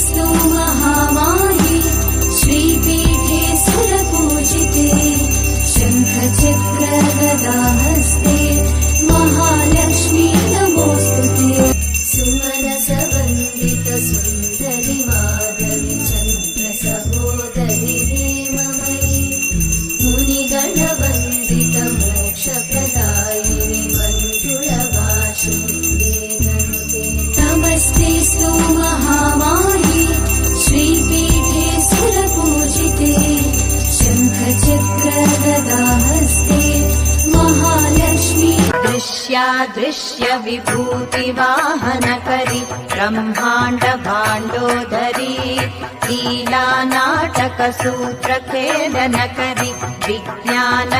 नमस्तेऽस्तु महामाये श्रीपीठे सुरपूजिते शङ्खचक्रगदाहस्ते महालक्ष्मी नमोऽस्तुते सुमनसवन्दितसुन्दरि माधवि चन्द्रसहोदरि हेममयि मुनिगणवन्दितमोक्षप्रदायिनि मञ्जुळभाषिणि नमस्तेऽस्तु महामाये श्रीपीठे सुरपूजिते शङ्खचक्रगदाहस्ते महालक्ष्मी दृश्यादृश्य विभूतिवाहनकरि ब्रह्माण्ड भाण्डोदरी लीला नाटक सूत्रखेलनकरि विज्ञान